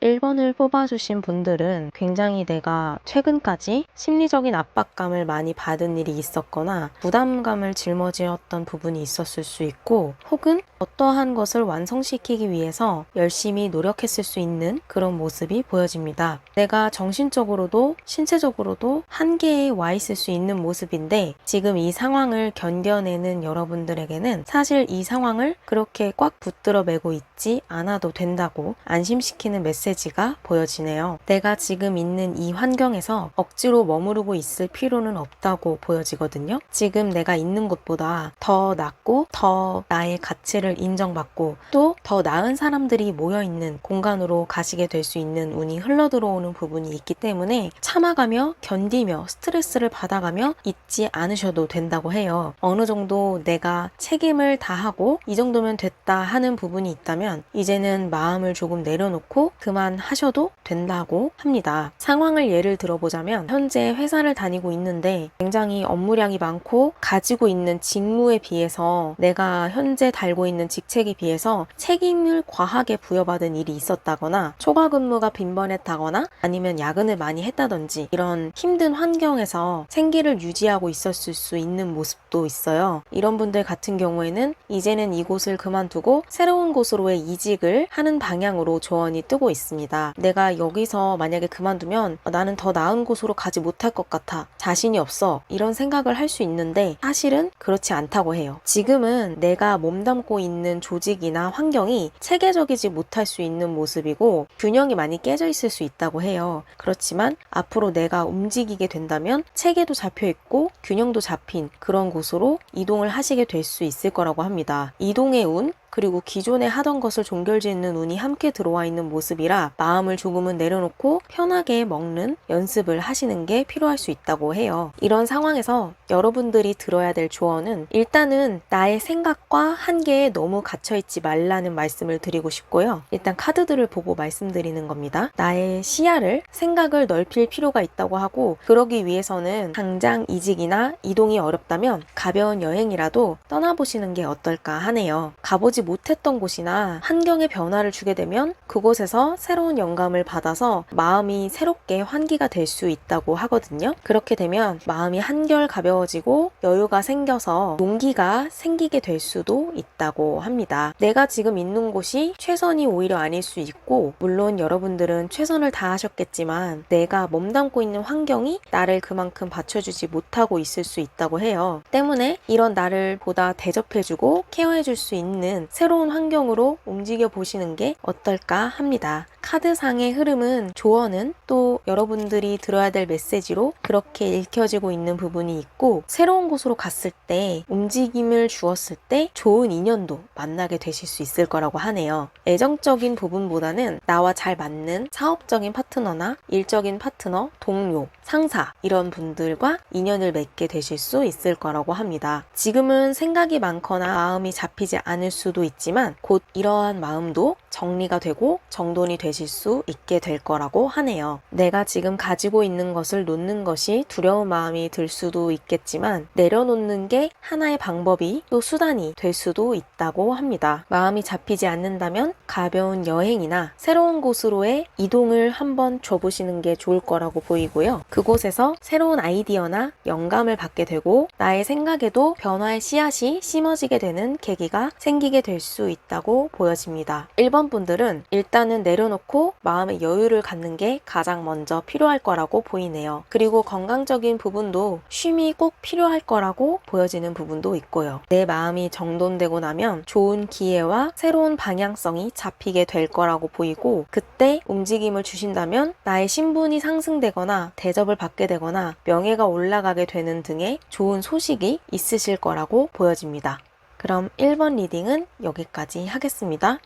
1번을 뽑아주신 분들은 굉장히 내가 최근까지 심리적인 압박감을 많이 받은 일이 있었거나 부담감을 짊어지었던 부분이 있었을 수 있고, 혹은 어떠한 것을 완성시키기 위해서 열심히 노력했을 수 있는 그런 모습이 보여집니다. 내가 정신적으로도 신체적으로도 한계에 와 있을 수 있는 모습인데, 지금 이 상황을 견뎌내는 여러분들에게는 사실 이 상황을 그렇게 꽉 붙들어 매고 있지 않아도 된다고 안심시키는 메시지가 보여지네요. 내가 지금 있는 이 환경에서 억지로 머무르고 있을 필요는 없다고 보여지거든요. 지금 내가 있는 곳보다 더 낫고 더 나의 가치를 인정받고 또 더 나은 사람들이 모여있는 공간으로 가시게 될 수 있는 운이 흘러들어오는 부분이 있기 때문에 참아가며 견디며 스트레스를 받아가며 있지 않으셔도 된다고 해요. 어느 정도 내가 책임을 다하고 이 정도면 됐다 하는 부분이 있다면 이제는 마음을 조금 내려놓고 그만하셔도 된다고 합니다. 상황을 예를 들어보자면 현재 회사를 다니고 있는데 굉장히 업무량이 많고 가지고 있는 직무에 비해서 내가 현재 달고 있는 직책에 비해서 책임을 과하게 부여받은 일이 있었다거나 초과 근무가 빈번했다거나 아니면 야근을 많이 했다든지 이런 힘든 환경에서 생계를 유지하고 있었을 수 있는 모습도 있어요. 이런 분들 같은 경우에는 이제는 이곳을 그만두고 새로운 곳으로의 이직을 하는 방향으로 조언이 뜨고 있습니다. 내가 여기서 만약에 그만두면 나는 더 나은 곳으로 가지 못할 것 같아. 자신이 없어. 이런 생각을 할 수 있는데 사실은 그렇지 않다고 해요. 지금은 내가 몸담고 있는 조직이나 환경이 체계적이지 못할 수 있는 모습이고 균형이 많이 깨져 있을 수 있다고 해요. 그렇지만 앞으로 내가 움직이게 된다면 체계도 잡혀 있고 균형도 잡힌 그런 곳으로 이동을 하시게 될 수 있을 거라고 합니다. 이동의 운, 그리고 기존에 하던 것을 종결짓는 운이 함께 들어와 있는 모습이라 마음을 조금은 내려놓고 편하게 먹는 연습을 하시는 게 필요할 수 있다고 해요. 이런 상황에서 여러분들이 들어야 될 조언은 일단은 나의 생각과 한계에 너무 갇혀있지 말라는 말씀을 드리고 싶고요. 일단 카드들을 보고 말씀드리는 겁니다. 나의 시야를, 생각을 넓힐 필요가 있다고 하고 그러기 위해서는 당장 이직이나 이동이 어렵다면 가벼운 여행이라도 떠나보시는 게 어떨까 하네요. 가보지 못했던 곳이나 환경에 변화를 주게 되면 그곳에서 새로운 영감을 받아서 마음이 새롭게 환기가 될 수 있다고 하거든요. 그렇게 되면 마음이 한결 가벼워지고 여유가 생겨서 용기가 생기게 될 수도 있다고 합니다. 내가 지금 있는 곳이 최선이 오히려 아닐 수 있고 물론 여러분들은 최선을 다하셨겠지만 내가 몸담고 있는 환경이 나를 그만큼 받쳐주지 못하고 있을 수 있다고 해요. 때문에 이런 나를 보다 대접해주고 케어해줄 수 있는 새로운 환경으로 움직여 보시는 게 어떨까 합니다. 카드상의 흐름은 조언은 또 여러분들이 들어야 될 메시지로 그렇게 읽혀지고 있는 부분이 있고 새로운 곳으로 갔을 때 움직임을 주었을 때 좋은 인연도 만나게 되실 수 있을 거라고 하네요. 애정적인 부분보다는 나와 잘 맞는 사업적인 파트너나 일적인 파트너, 동료, 상사 이런 분들과 인연을 맺게 되실 수 있을 거라고 합니다. 지금은 생각이 많거나 마음이 잡히지 않을 수도 있지만 곧 이러한 마음도 정리가 되고 정돈이 되실 수 있게 될 거라고 하네요. 내가 지금 가지고 있는 것을 놓는 것이 두려운 마음이 들 수도 있겠지만 내려놓는 게 하나의 방법이 또 수단이 될 수도 있다고 합니다. 마음이 잡히지 않는다면 가벼운 여행이나 새로운 곳으로의 이동을 한번 줘보시는 게 좋을 거라고 보이고요. 그곳에서 새로운 아이디어나 영감을 받게 되고 나의 생각에도 변화의 씨앗이 심어지게 되는 계기가 생기게 될 수 있다고 보여집니다. 1번 분들은 일단은 내려놓고 마음의 여유를 갖는 게 가장 먼저 필요할 거라고 보이네요. 그리고 건강적인 부분도 쉼이 꼭 필요할 거라고 보여지는 부분도 있고요. 내 마음이 정돈되고 나면 좋은 기회와 새로운 방향성이 잡히게 될 거라고 보이고 그때 움직임을 주신다면 나의 신분이 상승되거나 대접을 받게 되거나 명예가 올라가게 되는 등의 좋은 소식이 있으실 거라고 보여집니다. 그럼 1번 리딩은 여기까지 하겠습니다.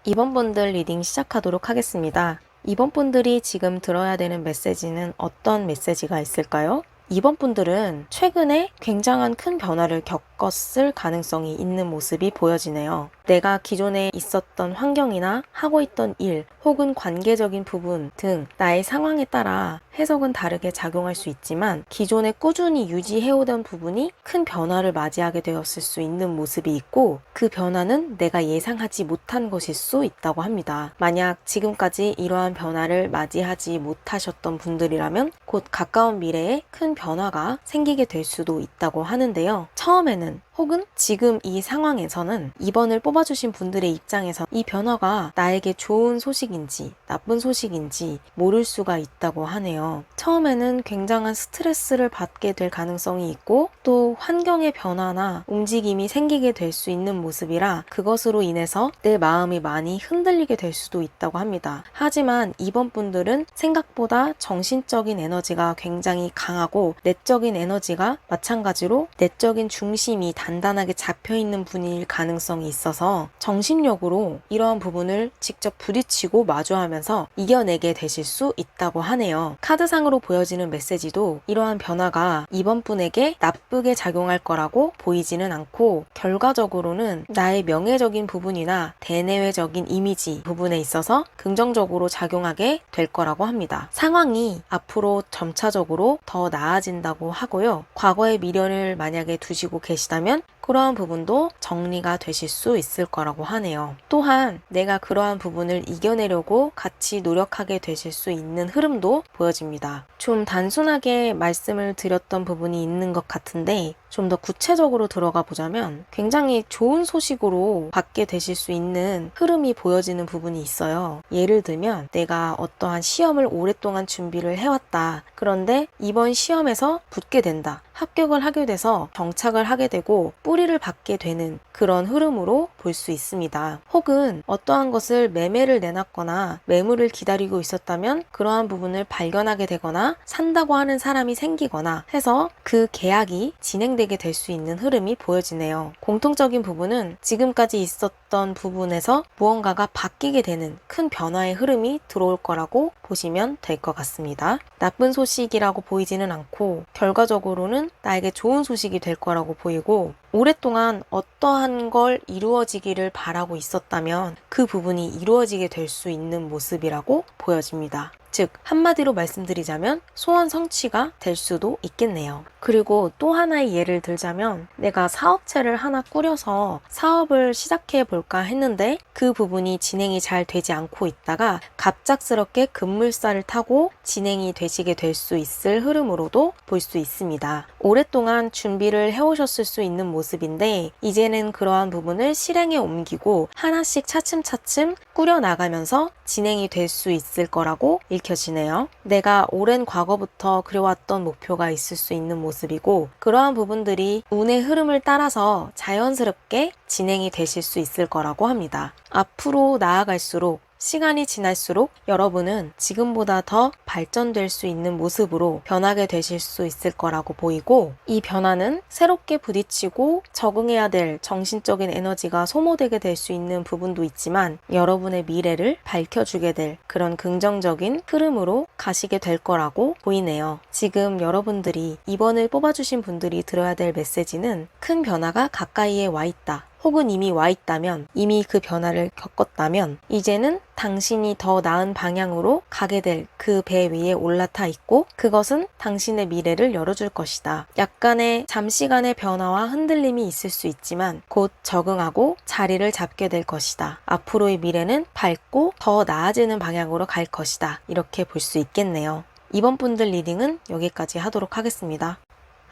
2번 분들 리딩 시작하도록 하겠습니다. 2번 분들이 지금 들어야 되는 메시지는 어떤 메시지가 있을까요? 2번 분들은 최근에 굉장한 큰 변화를 바꿨을 가능성이 있는 모습이 보여지네요. 내가 기존에 있었던 환경이나 하고 있던 일 혹은 관계적인 부분 등 나의 상황에 따라 해석은 다르게 작용할 수 있지만 기존에 꾸준히 유지해오던 부분이 큰 변화를 맞이하게 되었을 수 있는 모습이 있고 그 변화는 내가 예상하지 못한 것일 수 있다고 합니다. 만약 지금까지 이러한 변화를 맞이하지 못하셨던 분들이라면 곧 가까운 미래에 큰 변화가 생기게 될 수도 있다고 하는데요. 처음에는 혹은 지금 이 상황에서는 2번을 뽑아주신 분들의 입장에서 이 변화가 나에게 좋은 소식인지 나쁜 소식인지 모를 수가 있다고 하네요. 처음에는 굉장한 스트레스를 받게 될 가능성이 있고 또 환경의 변화나 움직임이 생기게 될 수 있는 모습이라 그것으로 인해서 내 마음이 많이 흔들리게 될 수도 있다고 합니다. 하지만 2번 분들은 생각보다 정신적인 에너지가 굉장히 강하고 내적인 에너지가 마찬가지로 내적인 중심이 단단하게 잡혀있는 분일 가능성이 있어서 정신력으로 이러한 부분을 직접 부딪히고 마주하면서 이겨내게 되실 수 있다고 하네요. 카드상으로 보여지는 메시지도 이러한 변화가 이번 분에게 나쁘게 작용할 거라고 보이지는 않고 결과적으로는 나의 명예적인 부분이나 대내외적인 이미지 부분에 있어서 긍정적으로 작용하게 될 거라고 합니다. 상황이 앞으로 점차적으로 더 나아진다고 하고요. 과거의 미련을 만약에 두시고 계시다면 그러한 부분도 정리가 되실 수 있을 거라고 하네요. 또한 내가 그러한 부분을 이겨내려고 같이 노력하게 되실 수 있는 흐름도 보여집니다. 좀 단순하게 말씀을 드렸던 부분이 있는 것 같은데 좀 더 구체적으로 들어가 보자면 굉장히 좋은 소식으로 받게 되실 수 있는 흐름이 보여지는 부분이 있어요. 예를 들면 내가 어떠한 시험을 오랫동안 준비를 해왔다. 그런데 이번 시험에서 붙게 된다. 합격을 하게 돼서 정착을 하게 되고 뿌리를 받게 되는 그런 흐름으로 볼 수 있습니다. 혹은 어떠한 것을 매매를 내놨거나 매물을 기다리고 있었다면 그러한 부분을 발견하게 되거나 산다고 하는 사람이 생기거나 해서 그 계약이 진행되게 될 수 있는 흐름이 보여지네요. 공통적인 부분은 지금까지 있었던 부분에서 무언가가 바뀌게 되는 큰 변화의 흐름이 들어올 거라고 보시면 될 것 같습니다. 나쁜 소식이라고 보이지는 않고 결과적으로는 나에게 좋은 소식이 될 거라고 보이고 오랫동안 어떠한 걸 이루어지기를 바라고 있었다면 그 부분이 이루어지게 될 수 있는 모습이라고 보여집니다. 즉 한마디로 말씀드리자면 소원 성취가 될 수도 있겠네요. 그리고 또 하나의 예를 들자면 내가 사업체를 하나 꾸려서 사업을 시작해 볼까 했는데 그 부분이 진행이 잘 되지 않고 있다가 갑작스럽게 급물살을 타고 진행이 되시게 될 수 있을 흐름으로도 볼 수 있습니다. 오랫동안 준비를 해오셨을 수 있는 모습인데 이제는 그러한 부분을 실행에 옮기고 하나씩 차츰차츰 꾸려나가면서 진행이 될 수 있을 거라고 읽혀지네요. 내가 오랜 과거부터 그려왔던 목표가 있을 수 있는 모습이고 그러한 부분들이 운의 흐름을 따라서 자연스럽게 진행이 되실 수 있을 거라고 합니다. 앞으로 나아갈수록 시간이 지날수록 여러분은 지금보다 더 발전될 수 있는 모습으로 변하게 되실 수 있을 거라고 보이고 이 변화는 새롭게 부딪히고 적응해야 될 정신적인 에너지가 소모되게 될 수 있는 부분도 있지만 여러분의 미래를 밝혀주게 될 그런 긍정적인 흐름으로 가시게 될 거라고 보이네요. 지금 여러분들이 2번을 뽑아주신 분들이 들어야 될 메시지는 큰 변화가 가까이에 와 있다. 혹은 이미 와 있다면, 이미 그 변화를 겪었다면 이제는 당신이 더 나은 방향으로 가게 될 그 배 위에 올라타 있고 그것은 당신의 미래를 열어줄 것이다. 약간의 잠시간의 변화와 흔들림이 있을 수 있지만 곧 적응하고 자리를 잡게 될 것이다. 앞으로의 미래는 밝고 더 나아지는 방향으로 갈 것이다. 이렇게 볼 수 있겠네요. 이번 분들 리딩은 여기까지 하도록 하겠습니다.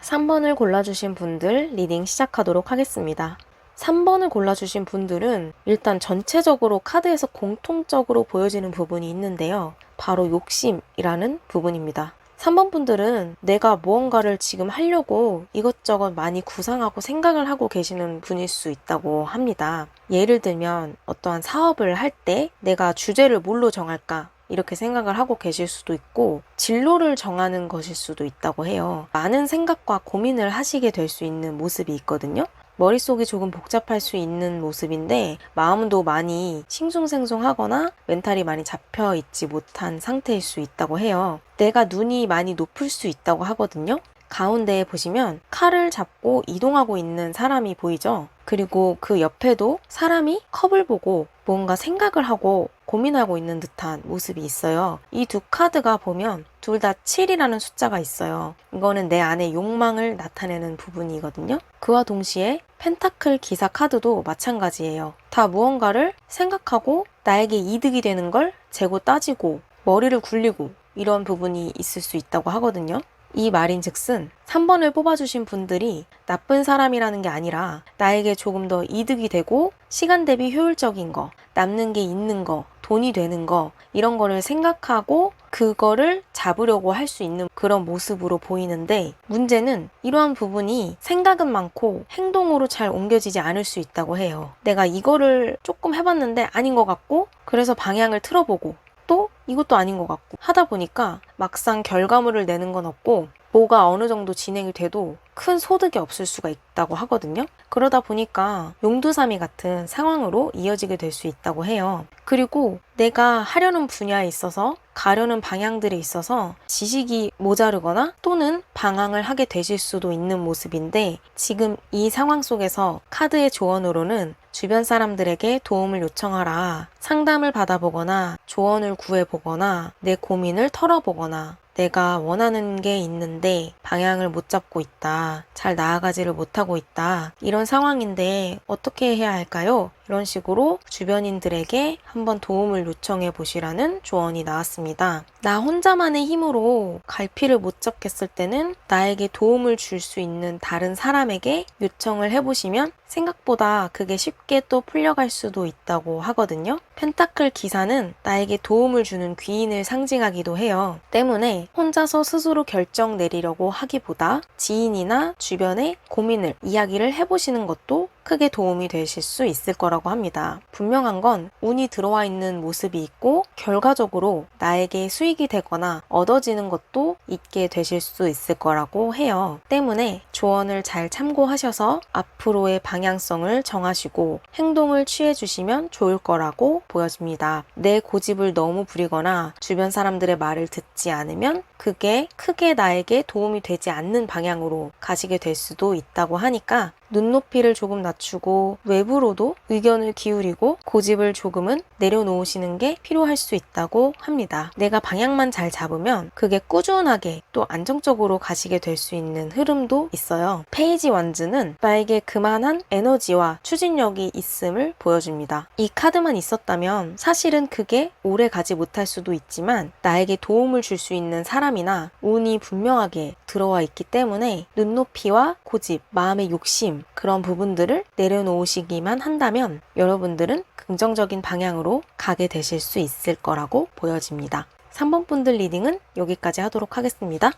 3번을 골라주신 분들 리딩 시작하도록 하겠습니다. 3번을 골라주신 분들은 일단 전체적으로 카드에서 공통적으로 보여지는 부분이 있는데요. 바로 욕심이라는 부분입니다. 3번 분들은 내가 무언가를 지금 하려고 이것저것 많이 구상하고 생각을 하고 계시는 분일 수 있다고 합니다. 예를 들면 어떠한 사업을 할 때 내가 주제를 뭘로 정할까? 이렇게 생각을 하고 계실 수도 있고 진로를 정하는 것일 수도 있다고 해요. 많은 생각과 고민을 하시게 될 수 있는 모습이 있거든요. 머릿속이 조금 복잡할 수 있는 모습인데 마음도 많이 싱숭생숭하거나 멘탈이 많이 잡혀있지 못한 상태일 수 있다고 해요. 내가 눈이 많이 높을 수 있다고 하거든요. 가운데에 보시면 칼을 잡고 이동하고 있는 사람이 보이죠? 그리고 그 옆에도 사람이 컵을 보고 뭔가 생각을 하고 고민하고 있는 듯한 모습이 있어요. 이 두 카드가 보면 둘 다 7이라는 숫자가 있어요. 이거는 내 안의 욕망을 나타내는 부분이거든요. 그와 동시에 펜타클 기사 카드도 마찬가지예요. 다 무언가를 생각하고 나에게 이득이 되는 걸 재고 따지고 머리를 굴리고 이런 부분이 있을 수 있다고 하거든요. 이 말인즉슨 3번을 뽑아주신 분들이 나쁜 사람이라는 게 아니라 나에게 조금 더 이득이 되고 시간 대비 효율적인 거, 남는 게 있는 거, 돈이 되는 거 이런 거를 생각하고 그거를 잡으려고 할 수 있는 그런 모습으로 보이는데 문제는 이러한 부분이 생각은 많고 행동으로 잘 옮겨지지 않을 수 있다고 해요. 내가 이거를 조금 해봤는데 아닌 것 같고 그래서 방향을 틀어보고 또 이것도 아닌 것 같고 하다 보니까 막상 결과물을 내는 건 없고 뭐가 어느 정도 진행이 돼도 큰 소득이 없을 수가 있다고 하거든요. 그러다 보니까 용두사미 같은 상황으로 이어지게 될 수 있다고 해요. 그리고 내가 하려는 분야에 있어서 가려는 방향들에 있어서 지식이 모자르거나 또는 방황을 하게 되실 수도 있는 모습인데 지금 이 상황 속에서 카드의 조언으로는 주변 사람들에게 도움을 요청하라, 상담을 받아보거나 조언을 구해보거나 내 고민을 털어보거나 내가 원하는 게 있는데 방향을 못 잡고 있다. 잘 나아가지를 못하고 있다. 이런 상황인데 어떻게 해야 할까요? 이런 식으로 주변인들에게 한번 도움을 요청해 보시라는 조언이 나왔습니다. 나 혼자만의 힘으로 갈피를 못 잡겠을 때는 나에게 도움을 줄 수 있는 다른 사람에게 요청을 해보시면 생각보다 그게 쉽게 또 풀려갈 수도 있다고 하거든요. 펜타클 기사는 나에게 도움을 주는 귀인을 상징하기도 해요. 때문에 혼자서 스스로 결정 내리려고 하기보다 지인이나 주변에 고민을, 이야기를 해보시는 것도 크게 도움이 되실 수 있을 거라고 합니다. 분명한 건 운이 들어와 있는 모습이 있고 결과적으로 나에게 수익이 되거나 얻어지는 것도 있게 되실 수 있을 거라고 해요. 때문에 조언을 잘 참고하셔서 앞으로의 방향성을 정하시고 행동을 취해 주시면 좋을 거라고 보여집니다. 내 고집을 너무 부리거나 주변 사람들의 말을 듣지 않으면 그게 크게 나에게 도움이 되지 않는 방향으로 가시게 될 수도 있다고 하니까 눈높이를 조금 낮추고 외부로도 의견을 기울이고 고집을 조금은 내려놓으시는 게 필요할 수 있다고 합니다. 내가 방향만 잘 잡으면 그게 꾸준하게 또 안정적으로 가시게 될 수 있는 흐름도 있어요. 페이지 완즈는 나에게 그만한 에너지와 추진력이 있음을 보여줍니다. 이 카드만 있었다면 사실은 그게 오래 가지 못할 수도 있지만 나에게 도움을 줄 수 있는 사람이나 운이 분명하게 들어와 있기 때문에 눈높이와 고집, 마음의 욕심 그런 부분들을 내려놓으시기만 한다면 여러분들은 긍정적인 방향으로 가게 되실 수 있을 거라고 보여집니다. 3번 분들 리딩은 여기까지 하도록 하겠습니다.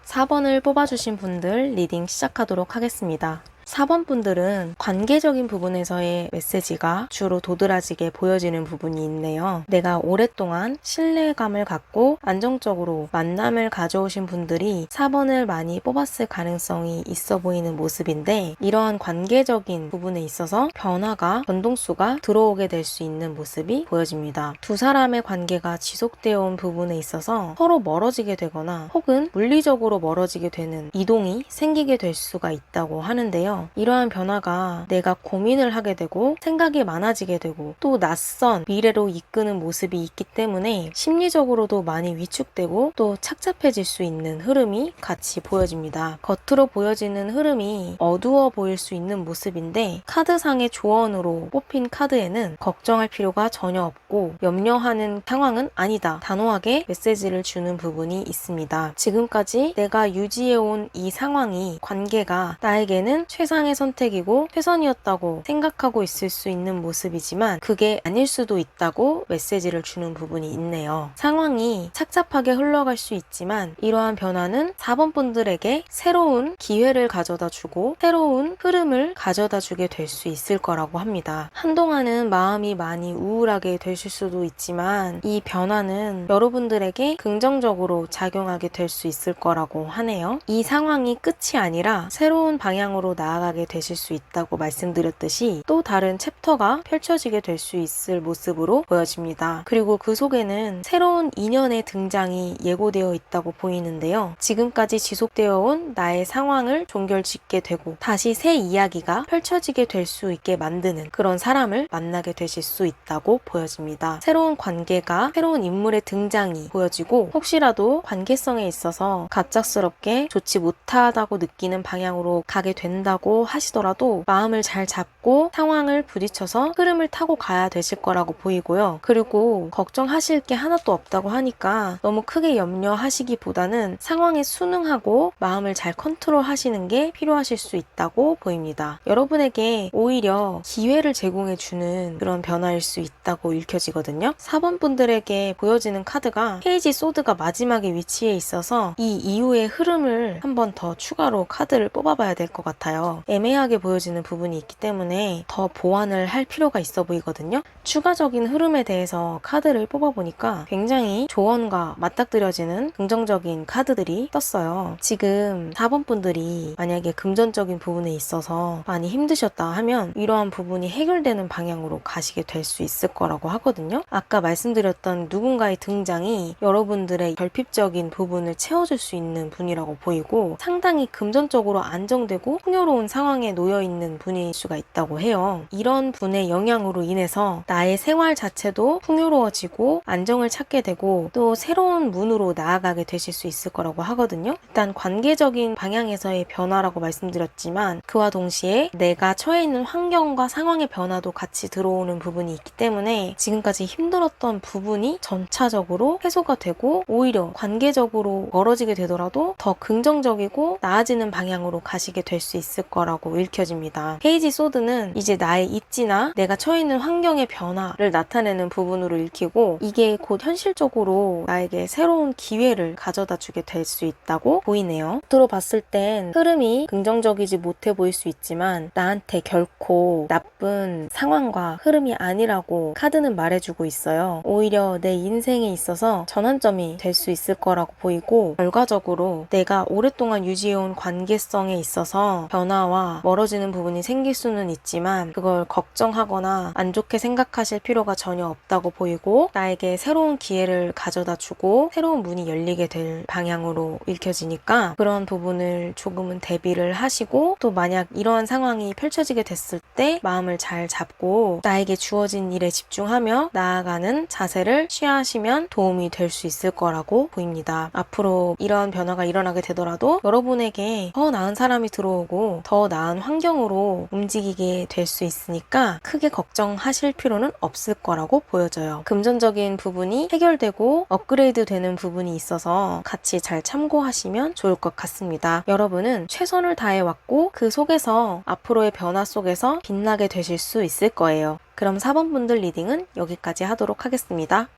4번을 뽑아주신 분들 리딩 시작하도록 하겠습니다. 4번 분들은 관계적인 부분에서의 메시지가 주로 도드라지게 보여지는 부분이 있네요. 내가 오랫동안 신뢰감을 갖고 안정적으로 만남을 가져오신 분들이 4번을 많이 뽑았을 가능성이 있어 보이는 모습인데 이러한 관계적인 부분에 있어서 변화가, 변동수가 들어오게 될 수 있는 모습이 보여집니다. 두 사람의 관계가 지속되어 온 부분에 있어서 서로 멀어지게 되거나 혹은 물리적으로 멀어지게 되는 이동이 생기게 될 수가 있다고 하는데요. 이러한 변화가 내가 고민을 하게 되고 생각이 많아지게 되고 또 낯선 미래로 이끄는 모습이 있기 때문에 심리적으로도 많이 위축되고 또 착잡해질 수 있는 흐름이 같이 보여집니다. 겉으로 보여지는 흐름이 어두워 보일 수 있는 모습인데 카드상의 조언으로 뽑힌 카드에는 걱정할 필요가 전혀 없고 염려하는 상황은 아니다. 단호하게 메시지를 주는 부분이 있습니다. 지금까지 내가 유지해온 이 상황이 관계가 나에게는 최상의 선택이고 최선이었다고 생각하고 있을 수 있는 모습이지만 그게 아닐 수도 있다고 메시지를 주는 부분이 있네요. 상황이 착잡하게 흘러갈 수 있지만 이러한 변화는 4번 분들에게 새로운 기회를 가져다 주고 새로운 흐름을 가져다 주게 될 수 있을 거라고 합니다. 한동안은 마음이 많이 우울하게 되실 수도 있지만 이 변화는 여러분들에게 긍정적으로 작용하게 될 수 있을 거라고 하네요. 이 상황이 끝이 아니라 새로운 방향으로 나아가 나아가게 되실 수 있다고 말씀드렸듯이 또 다른 챕터가 펼쳐지게 될 수 있을 모습으로 보여집니다. 그리고 그 속에는 새로운 인연의 등장이 예고되어 있다고 보이는데요. 지금까지 지속되어 온 나의 상황을 종결짓게 되고 다시 새 이야기가 펼쳐지게 될 수 있게 만드는 그런 사람을 만나게 되실 수 있다고 보여집니다. 새로운 관계가, 새로운 인물의 등장이 보여지고 혹시라도 관계성에 있어서 갑작스럽게 좋지 못하다고 느끼는 방향으로 가게 된다고 하시더라도 마음을 잘 잡고 상황을 부딪혀서 흐름을 타고 가야 되실 거라고 보이고요. 그리고 걱정하실 게 하나도 없다고 하니까 너무 크게 염려하시기보다는 상황에 순응하고 마음을 잘 컨트롤 하시는 게 필요하실 수 있다고 보입니다. 여러분에게 오히려 기회를 제공해주는 그런 변화일 수 있다고 읽혀지거든요. 4번 분들에게 보여지는 카드가 페이지 소드가 마지막에 위치해 있어서 이 이후의 흐름을 한 번 더 추가로 카드를 뽑아봐야 될 것 같아요. 애매하게 보여지는 부분이 있기 때문에 더 보완을 할 필요가 있어 보이거든요. 추가적인 흐름에 대해서 카드를 뽑아보니까 굉장히 조언과 맞닥뜨려지는 긍정적인 카드들이 떴어요. 지금 4번 분들이 만약에 금전적인 부분에 있어서 많이 힘드셨다 하면 이러한 부분이 해결되는 방향으로 가시게 될 수 있을 거라고 하거든요. 아까 말씀드렸던 누군가의 등장이 여러분들의 결핍적인 부분을 채워줄 수 있는 분이라고 보이고 상당히 금전적으로 안정되고 풍요로운 상황에 놓여있는 분일 수가 있다고 해요. 이런 분의 영향으로 인해서 나의 생활 자체도 풍요로워지고 안정을 찾게 되고 또 새로운 문으로 나아가게 되실 수 있을 거라고 하거든요. 일단 관계적인 방향에서의 변화라고 말씀드렸지만 그와 동시에 내가 처해 있는 환경과 상황의 변화도 같이 들어오는 부분이 있기 때문에 지금까지 힘들었던 부분이 전차적으로 해소가 되고 오히려 관계적으로 멀어지게 되더라도 더 긍정적이고 나아지는 방향으로 가시게 될 수 있을 거라고 읽혀집니다. 페이지 소드는 이제 나의 입지나 내가 처해 있는 환경의 변화를 나타내는 부분으로 읽히고 이게 곧 현실적으로 나에게 새로운 기회를 가져다 주게 될 수 있다고 보이네요. 겉으로 봤을 땐 흐름이 긍정적이지 못해 보일 수 있지만 나한테 결코 나쁜 상황과 흐름이 아니라고 카드는 말해주고 있어요. 오히려 내 인생에 있어서 전환점이 될 수 있을 거라고 보이고 결과적으로 내가 오랫동안 유지해온 관계성에 있어서 변화와 멀어지는 부분이 생길 수는 있지만 그걸 걱정하거나 안 좋게 생각하실 필요가 전혀 없다고 보이고 나에게 새로운 기회를 가져다 주고 새로운 문이 열리게 될 방향으로 읽혀지니까 그런 부분을 조금은 대비를 하시고 또 만약 이러한 상황이 펼쳐지게 됐을 때 마음을 잘 잡고 나에게 주어진 일에 집중하며 나아가는 자세를 취하시면 도움이 될 수 있을 거라고 보입니다. 앞으로 이런 변화가 일어나게 되더라도 여러분에게 더 나은 사람이 들어오고 더 나은 환경으로 움직이게 될 수 있으니까 크게 걱정하실 필요는 없을 거라고 보여져요. 금전적인 부분이 해결되고 업그레이드 되는 부분이 있어서 같이 잘 참고하시면 좋을 것 같습니다. 여러분은 최선을 다해왔고 그 속에서 앞으로의 변화 속에서 빛나게 되실 수 있을 거예요. 그럼 4번 분들 리딩은 여기까지 하도록 하겠습니다.